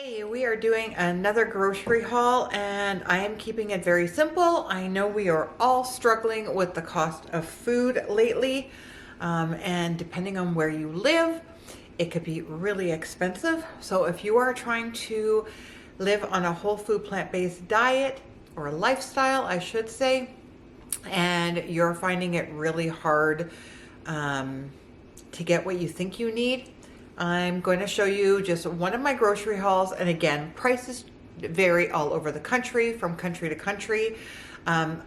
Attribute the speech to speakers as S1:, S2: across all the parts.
S1: Hey, we are doing another grocery haul and I am keeping it very simple. I know we are all struggling with the cost of food lately, and depending on where you live, it could be really expensive. So if you are trying to live on a whole food plant-based diet or a lifestyle, I should say, and you're finding it really hard to get what you think you need, I'm going to show you just one of my grocery hauls. And again, prices vary all over the country, from country to country. Now,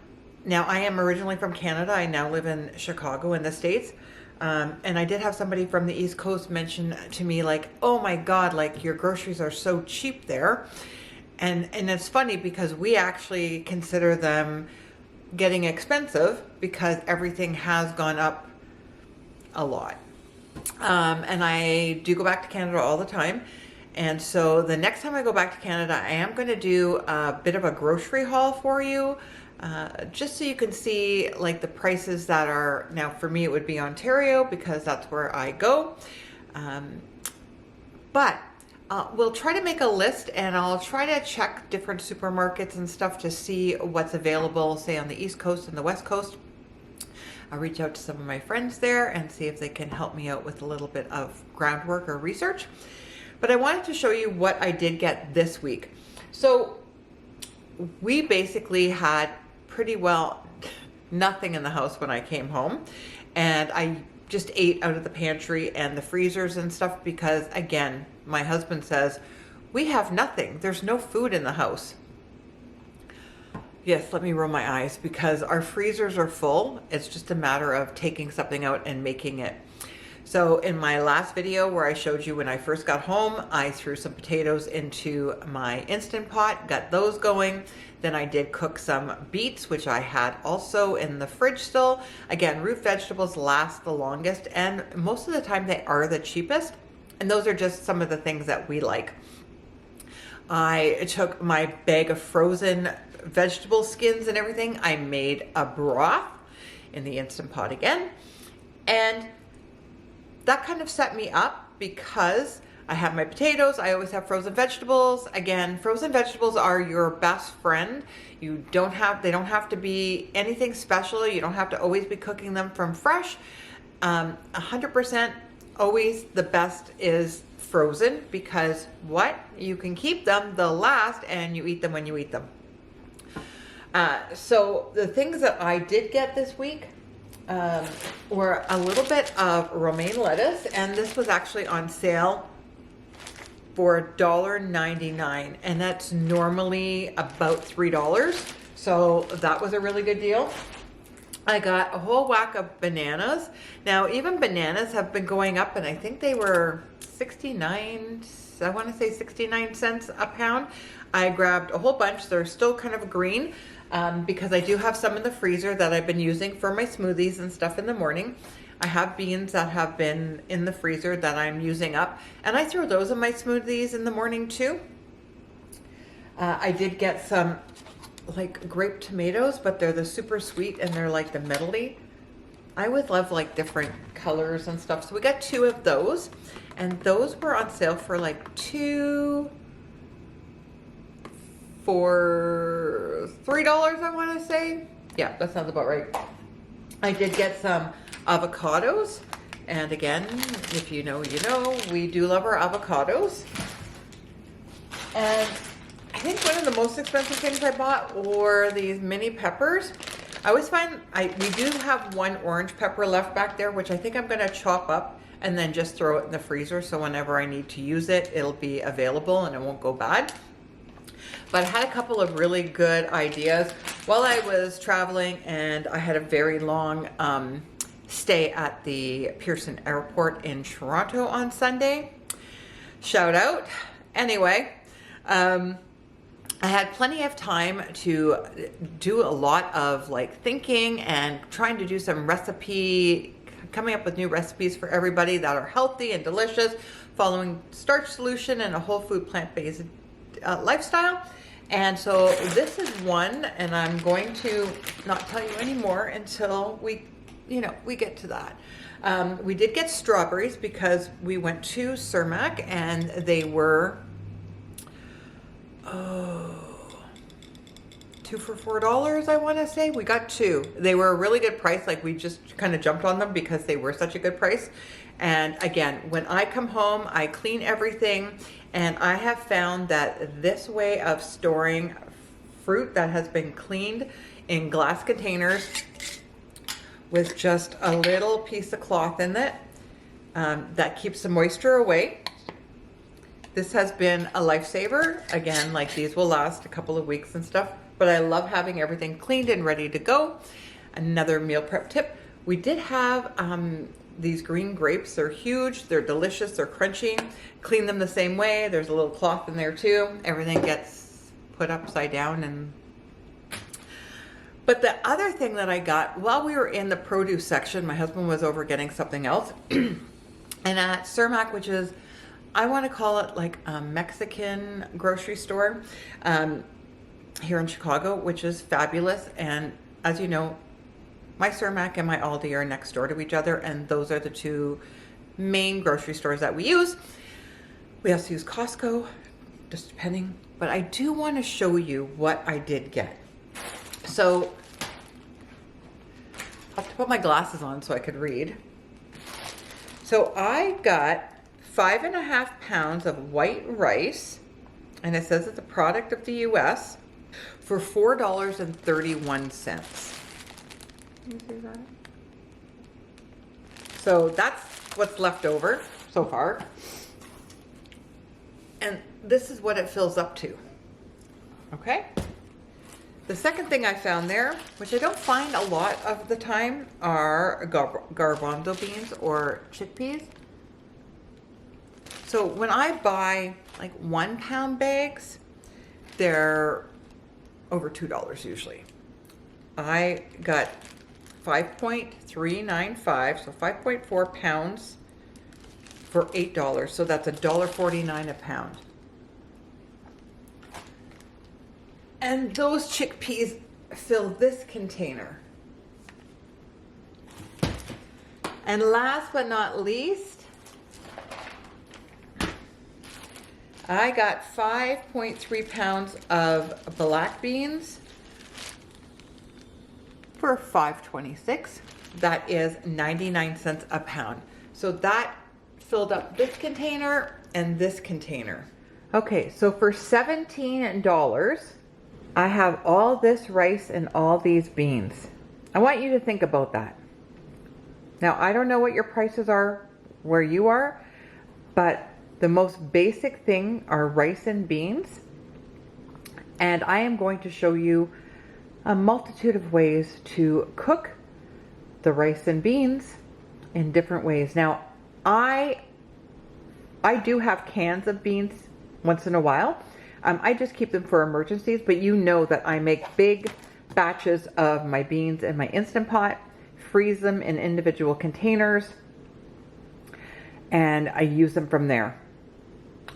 S1: I am originally from Canada. I now live in Chicago in the States. And I did have somebody from the East Coast mention to me like, oh my God, like your groceries are so cheap there. And it's funny because we actually consider them getting expensive because everything has gone up a lot. And I do go back to Canada all the time. And so the next time I go back to Canada, I am going to do a bit of a grocery haul for you, just so you can see like the prices that are, now for me it would be Ontario because that's where I go. But we'll try to make a list and I'll try to check different supermarkets and stuff to see what's available, say on the East Coast and the West Coast. I'll reach out to some of my friends there and see if they can help me out with a little bit of groundwork or research. But I wanted to show you what I did get this week. So we basically had pretty well nothing in the house when I came home, and I just ate out of the pantry and the freezers and stuff because, again, my husband says, we have nothing. There's no food in the house. Yes, let me roll my eyes because our freezers are full. It's just a matter of taking something out and making it. So in my last video where I showed you when I first got home, I threw some potatoes into my Instant Pot, got those going. Then I did cook some beets, which I had also in the fridge still. Again, root vegetables last the longest and most of the time they are the cheapest. And those are just some of the things that we like. I took my bag of frozen vegetable skins and everything. I made a broth in the Instant Pot again. And that kind of set me up because I have my potatoes. I always have frozen vegetables. Again, frozen vegetables are your best friend. They don't have to be anything special. You don't have to always be cooking them from fresh. 100% always the best is frozen because you can keep them, they'll last, and you eat them when you eat them. So the things that I did get this week were a little bit of romaine lettuce, and this was actually on sale for $1.99, and that's normally about $3. So that was a really good deal. I got a whole whack of bananas. Now, even bananas have been going up, and I think they were 69, I want to say 69 cents a pound. I grabbed a whole bunch. They're still kind of green because I do have some in the freezer that I've been using for my smoothies and stuff in the morning. I have beans that have been in the freezer that I'm using up, and I throw those in my smoothies in the morning too. I did get some like grape tomatoes, but they're the super sweet and they're like the metally. I always love like different colors and stuff. So we got 2 of those, and those were on sale for like $3, I want to say. Yeah, that sounds about right. I did get some avocados, and again, if you know, you know, we do love our avocados. And I think one of the most expensive things I bought were these mini peppers. I always find we do have one orange pepper left back there, which I think I'm going to chop up and then just throw it in the freezer, so whenever I need to use it, it'll be available and it won't go bad. But I had a couple of really good ideas while I was traveling, and I had a very long stay at the Pearson Airport in Toronto on Sunday. Shout out. Anyway, I had plenty of time to do a lot of like thinking and trying to do some coming up with new recipes for everybody that are healthy and delicious, following Starch Solution and a whole food plant-based lifestyle. And so this is one, and I'm going to not tell you anymore until we get to that. We did get strawberries because we went to Cermak and they were 2 for $4, I want to say. We got 2. They were a really good price. Like, we just kind of jumped on them because they were such a good price. And again, when I come home, I clean everything, and I have found that this way of storing fruit that has been cleaned in glass containers with just a little piece of cloth in it, that keeps the moisture away. This has been a lifesaver. Again, like, these will last a couple of weeks and stuff, but I love having everything cleaned and ready to go. Another meal prep tip. We did have these green grapes. They're huge, they're delicious, they're crunchy. Clean them the same way. There's a little cloth in there too. Everything gets put upside down. And but the other thing that I got while we were in the produce section, my husband was over getting something else. And at Cermak, which is, I want to call it like a Mexican grocery store here in Chicago, which is fabulous. And as you know, my Cermak and my Aldi are next door to each other, and those are the 2 main grocery stores that we use. We also use Costco, just depending. But I do want to show you what I did get. So I have to put my glasses on so I could read. So I got 5.5 pounds of white rice, and it says it's a product of the US, for $4.31. Can you see that? So that's what's left over so far. And this is what it fills up to. Okay? The second thing I found there, which I don't find a lot of the time, are garbanzo beans or chickpeas. So when I buy like 1 pound bags, they're over $2 usually. I got 5.395, so 5.4 pounds for $8. So that's $1.49 a pound. And those chickpeas fill this container. And last but not least, I got 5.3 pounds of black beans for $5.26. That is 99 cents a pound. So that filled up this container and this container. Okay, so for $17, I have all this rice and all these beans. I want you to think about that. Now, I don't know what your prices are where you are, but the most basic thing are rice and beans. And I am going to show you a multitude of ways to cook the rice and beans in different ways. Now, I do have cans of beans once in a while. I just keep them for emergencies, but you know that I make big batches of my beans in my Instant Pot, freeze them in individual containers, and I use them from there.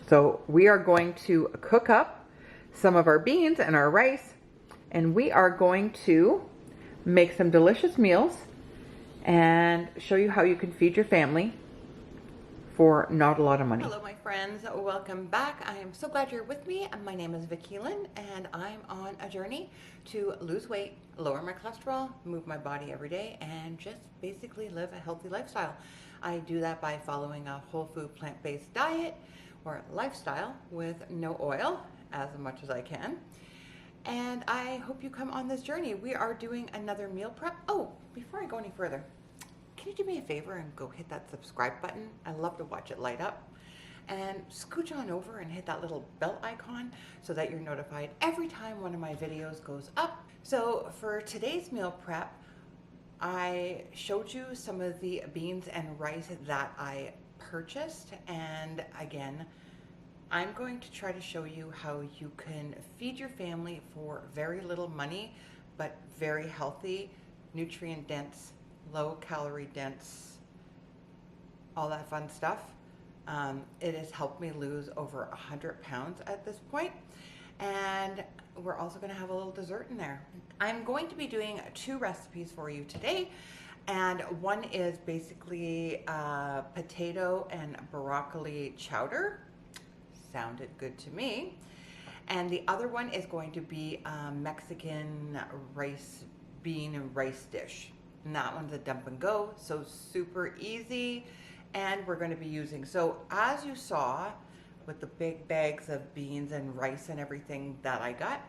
S1: So we are going to cook up some of our beans and our rice, and we are going to make some delicious meals and show you how you can feed your family for not a lot of money. Hello my friends, welcome back. I am so glad you're with me. My name is Vicki-Lynne, and I'm on a journey to lose weight, lower my cholesterol, move my body every day, and just basically live a healthy lifestyle. I do that by following a whole food plant-based diet or lifestyle with no oil as much as I can. And I hope you come on this journey. We are doing another meal prep. Oh, before I go any further, can you do me a favor and go hit that subscribe button? I love to watch it light up. And scooch on over and hit that little bell icon so that you're notified every time one of my videos goes up. So for today's meal prep, I showed you some of the beans and rice that I purchased. And again, I'm going to try to show you how you can feed your family for very little money, but very healthy, nutrient dense, low calorie dense, all that fun stuff. It has helped me lose over 100 pounds at this point. And we're also going to have a little dessert in there. I'm going to be doing 2 recipes for you today. And one is basically potato and broccoli chowder. Sounded good to me. And the other one is going to be a Mexican bean and rice dish. And that one's a dump and go, so super easy. And we're going to be using, so as you saw with the big bags of beans and rice and everything that I got,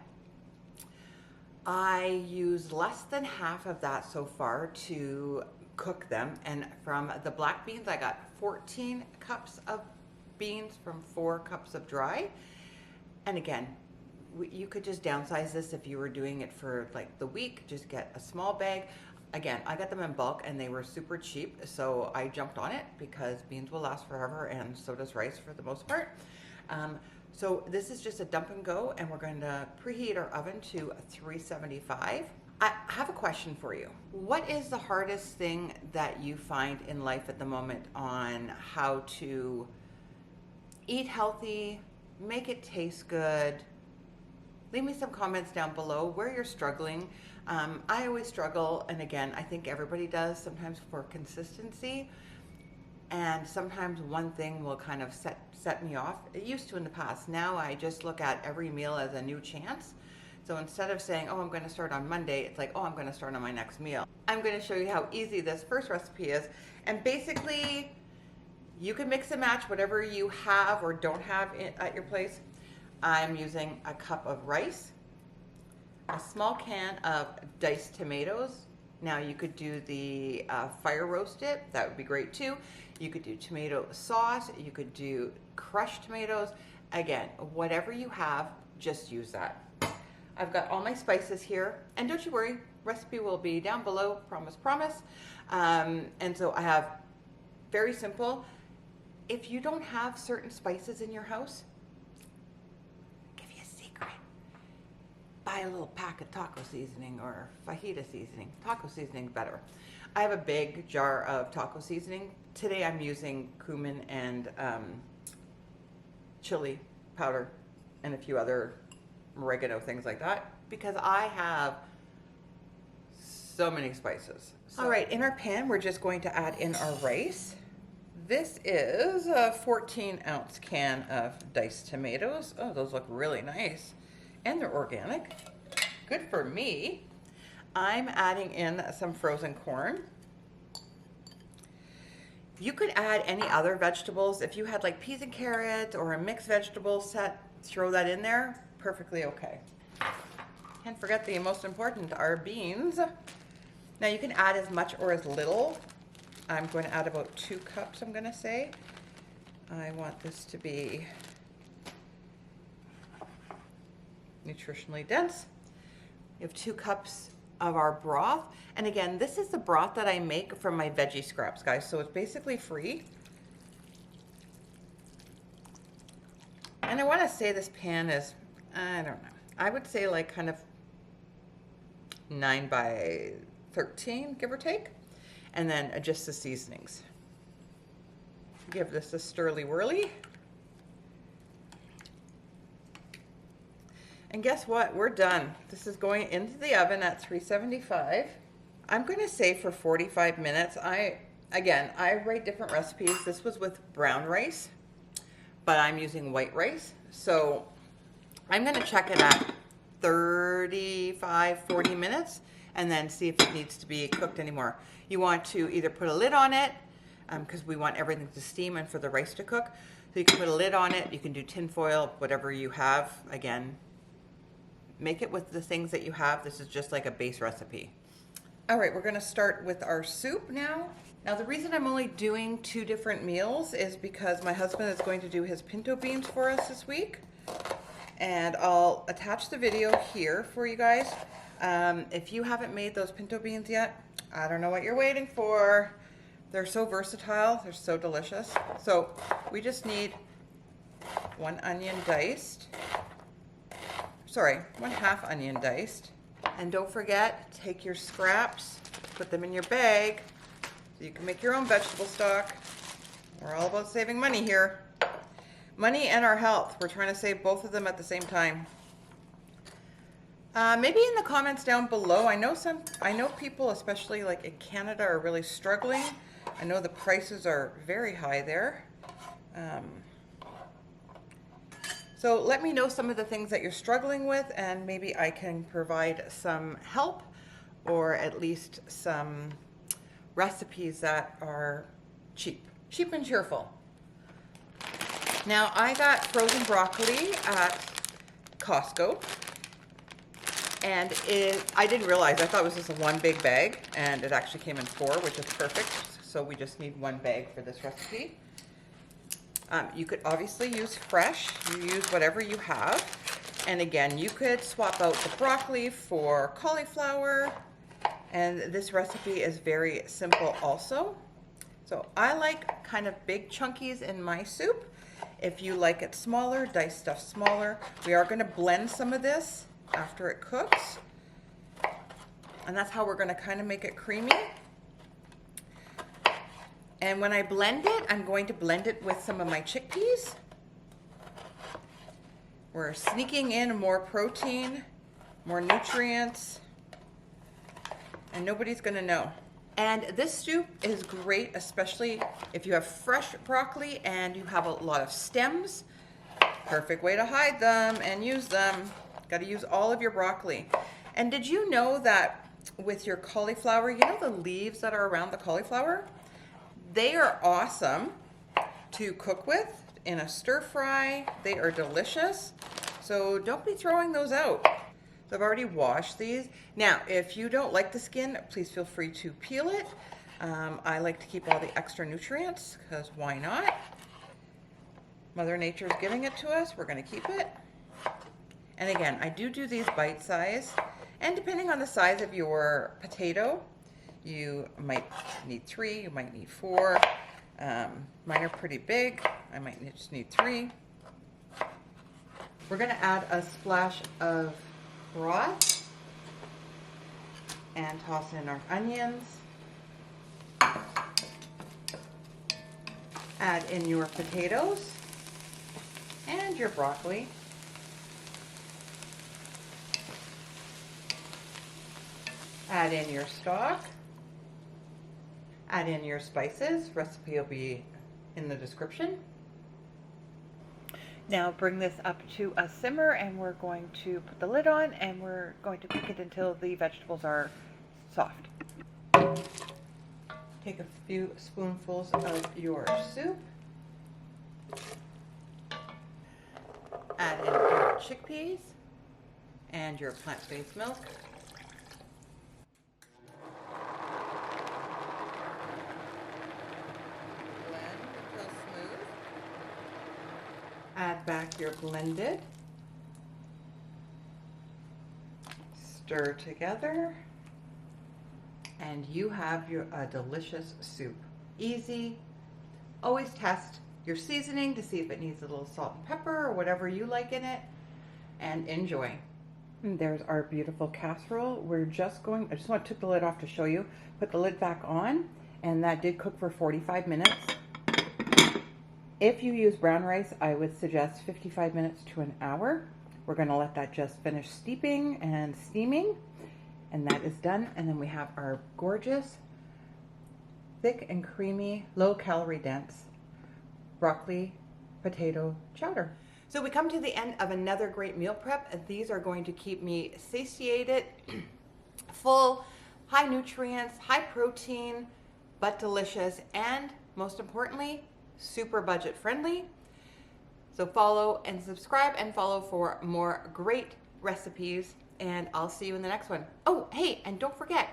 S1: I used less than half of that so far to cook them. And from the black beans, I got 14 cups of beans from 4 cups of dry. And again, you could just downsize this if you were doing it for like the week, just get a small bag. Again, I got them in bulk and they were super cheap, so I jumped on it because beans will last forever and so does rice for the most part. So this is just a dump and go, and we're going to preheat our oven to 375. I have a question for you. What is the hardest thing that you find in life at the moment on how to eat healthy, make it taste good? Leave me some comments down below where you're struggling. I always struggle, and again, I think everybody does sometimes, for consistency. And sometimes one thing will kind of set me off. It used to in the past. Now I just look at every meal as a new chance. So instead of saying, oh, I'm going to start on Monday, it's like, oh, I'm going to start on my next meal. I'm going to show you how easy this first recipe is. And basically, you can mix and match whatever you have or don't have at your place. I'm using a cup of rice, a small can of diced tomatoes. Now you could do the fire roast it, that would be great too. You could do tomato sauce, you could do crushed tomatoes. Again, whatever you have, just use that. I've got all my spices here, and don't you worry, recipe will be down below, promise, promise. And so I have, very simple, if you don't have certain spices in your house, I'll give you a secret. Buy a little pack of taco seasoning or fajita seasoning. Taco seasoning better. I have a big jar of taco seasoning. Today I'm using cumin and chili powder and a few other oregano, things like that, because I have so many spices. All right, in our pan, we're just going to add in our rice. This is a 14-ounce can of diced tomatoes. Oh, those look really nice. And they're organic. Good for me. I'm adding in some frozen corn. You could add any other vegetables. If you had like peas and carrots or a mixed vegetable set, throw that in there. Perfectly okay. Can't forget the most important, our beans. Now you can add as much or as little. I'm going to add about 2 cups, I'm going to say. I want this to be nutritionally dense. You have 2 cups of our broth. And again, this is the broth that I make from my veggie scraps, guys. So it's basically free. And I want to say this pan is, I don't know, I would say like kind of 9 by 13, give or take. And then just the seasonings. Give this a stirly-whirly. And guess what? We're done. This is going into the oven at 375. I'm going to say for 45 minutes. Again, I write different recipes. This was with brown rice, but I'm using white rice. So I'm going to check it at 35, 40 minutes and then see if it needs to be cooked anymore. You want to either put a lid on it because we want everything to steam and for the rice to cook. So you can put a lid on it. You can do tin foil, whatever you have. Again, make it with the things that you have. This is just like a base recipe. All right, we're gonna start with our soup now. Now the reason I'm only doing 2 different meals is because my husband is going to do his pinto beans for us this week. And I'll attach the video here for you guys. If you haven't made those pinto beans yet, I don't know what you're waiting for. They're so versatile, they're so delicious. So we just need 1 onion diced. Sorry, 1/2 onion diced. And don't forget, take your scraps, put them in your bag so you can make your own vegetable stock. We're all about saving money here. Money and our health. We're trying to save both of them at the same time. Maybe in the comments down below, I know people, especially like in Canada, are really struggling. I know the prices are very high there. So let me know some of the things that you're struggling with, and maybe I can provide some help, or at least some recipes that are cheap and cheerful. Now, I got frozen broccoli at Costco, and I didn't realize, I thought it was just a one big bag, and it actually came in 4, which is perfect. So we just need 1 bag for this recipe. You could obviously use fresh, you use whatever you have. And again, you could swap out the broccoli for cauliflower, and this recipe is very simple also. So I like kind of big chunkies in my soup. If you like it smaller, dice stuff smaller. We are going to blend some of this after it cooks, and that's how we're going to kind of make it creamy. And when I blend it, I'm going to blend it with some of my chickpeas. We're sneaking in more protein, more nutrients, and nobody's going to know. And this soup is great, especially if you have fresh broccoli and you have a lot of stems. Perfect way to hide them and use them. Got to use all of your broccoli. And did you know that with your cauliflower, you know the leaves that are around the cauliflower? They are awesome to cook with in a stir fry. They are delicious. So don't be throwing those out. So I've already washed these. Now, if you don't like the skin, please feel free to peel it. I like to keep all the extra nutrients, because why not? Mother Nature's giving it to us. We're going to keep it. And again, I do these bite size. And depending on the size of your potato, you might need 3, you might need 4. Mine are pretty big. I might just need 3. We're going to add a splash of broth and toss in our onions. Add in your potatoes and your broccoli. Add in your stock. Add in your spices. Recipe will be in the description. Now bring this up to a simmer, and we're going to put the lid on, and we're going to cook it until the vegetables are soft. Take a few spoonfuls of your soup. Add in your chickpeas and your plant-based milk. Add back your blended. Stir together. And you have a delicious soup. Easy. Always test your seasoning to see if it needs a little salt and pepper or whatever you like in it. And enjoy. And there's our beautiful casserole. I just want to take the lid off to show you. Put the lid back on, and that did cook for 45 minutes. If you use brown rice, I would suggest 55 minutes to an hour. We're going to let that just finish steeping and steaming, and that is done. And then we have our gorgeous, thick and creamy, low-calorie dense broccoli potato chowder. So we come to the end of another great meal prep. These are going to keep me satiated, full, high nutrients, high protein, but delicious, and most importantly, super budget friendly. So follow and subscribe and follow for more great recipes, and I'll see you in the next one. Oh, hey, and don't forget,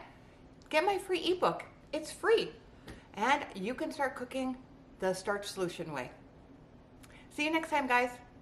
S1: get my free ebook. It's free, and you can start cooking the Starch Solution way. See you next time, guys.